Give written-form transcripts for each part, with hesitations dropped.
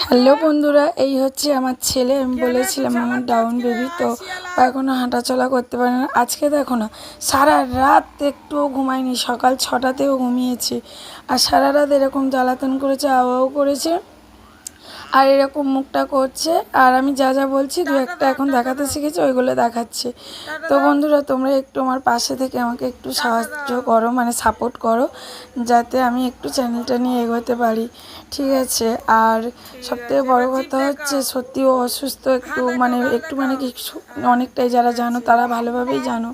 Hello বন্ধুরা, এই হচ্ছে আমার ছেলে। আমি বলেছিলাম আমার ডাউন বেবি, তো এখনও হাঁটাচলা করতে পারে না। আজকে দেখো না, সারা রাত একটুও ঘুমায়নি, সকাল 6টাতেও ঘুমিয়েছি। আর সারা রাত এরকম জ্বালাতন করেছে, আওয়াও করেছে, আর এরকম মুখটা করছে। আর আমি যা যা বলছি দু একটা এখন দেখাতে শিখেছি, ওইগুলো দেখাচ্ছে। তো বন্ধুরা, তোমরা একটু আমার পাশে থেকে আমাকে একটু সাহায্য করো, মানে সাপোর্ট করো, যাতে আমি একটু চ্যানেলটা নিয়ে এগোতে পারি, ঠিক আছে? আর সবথেকে বড় কথা হচ্ছে, সত্যিও অসুস্থ, একটু মানে কিছু অনেকটাই, যারা জানো তারা ভালোভাবেই জানো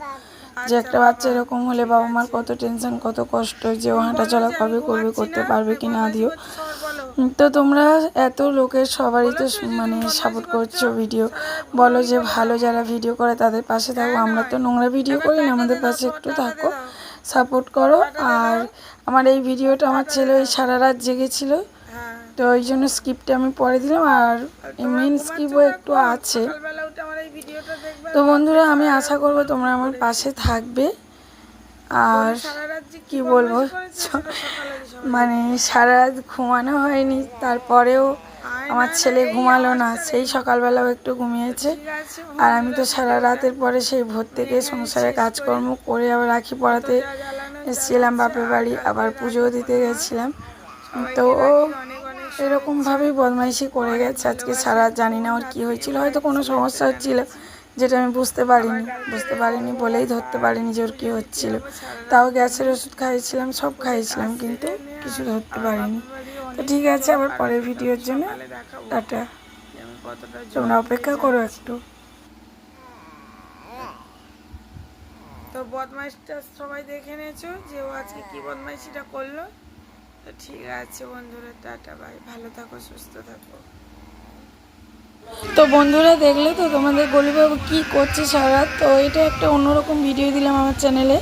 যে একটা বাচ্চা এরকম হলে বাবা মার কত টেনশন, কত কষ্ট, যে ও হাঁটাচলা কবে করবে, করতে পারবে কি না দিও। তো তোমরা এত লোকের সবারই তো সাপোর্ট করছো, ভিডিও বলো যে ভালো যারা ভিডিও করে তাদের পাশে থাকো। আমরা তো নোংরা ভিডিও করি না, আমাদের পাশে একটু থাকো, সাপোর্ট করো। আর আমার এই ভিডিওটা আমার ছেলে ওই সারা রাত জেগেছিল, তো ওই জন্য স্কিপটা আমি পরে দিলাম, আর মেন স্কিপও একটু আছে। তো বন্ধুরা, আমি আশা করবো তোমরা আমার পাশে থাকবে। আর কি বলবো, সারা রাত ঘুমানো হয়নি, তারপরেও আমার ছেলে ঘুমালো না, সেই সকালবেলাও একটু ঘুমিয়েছে। আর আমি তো সারা রাতের পরে সেই ভোর থেকে সংসারে কাজকর্ম করে আবার রাখি পড়াতে এসেছিলাম বাপের বাড়ি, আবার পুজো দিতে গেছিলাম। তো ও এরকমভাবেই বদমাইশি করে গেছে আজকে সারা। জানি না ওর কী হয়েছিল, হয়তো কোনো সমস্যা হচ্ছিল যেটা আমি বুঝতে পারিনি বলেই ধরতে পারিনি যে ওর কী হচ্ছিল। তাও গ্যাসের ওষুধ খাইয়েছিলাম, সব খাইয়েছিলাম, কিন্তু কিছু ধরতে পারিনি। তো ঠিক আছে, আবার পরের ভিডিওর জন্য টাটা, তোমরা অপেক্ষা করো একটু। তো বদমাইশটা সবাই দেখে নিয়েছো যে ও আজকে কী বদমাইশিটা করলো। তো ঠিক আছে বন্ধুরা, টাটা, বাই, ভালো থাকো, সুস্থ থাকো। তো বন্ধুরা, দেখলে তো তোমাদের গলিবাবু কী করছে সারা। তো এটা একটা অন্যরকম ভিডিও দিলাম আমার চ্যানেলে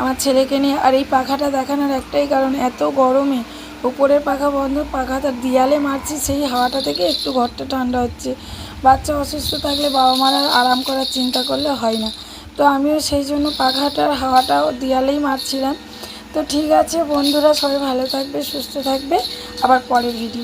আমার ছেলেকে নিয়ে। আর এই পাখাটা দেখানোর একটাই কারণ, এত গরমে উপরের পাখা বন্ধ, পাখাটা দেয়ালে মারছি, সেই হাওয়াটা থেকে একটু ঘরটা ঠান্ডা হচ্ছে। বাচ্চা অসুস্থ থাকলে বাবা মারা আরাম করার চিন্তা করলে হয় না, তো আমিও সেই জন্য পাখাটার হাওয়াটাও দেয়ালেই মারছিলাম। তো ঠিক আছে বন্ধুরা, সবাই ভালো থাকবে, সুস্থ থাকবে, আবার পরের ভিডিও।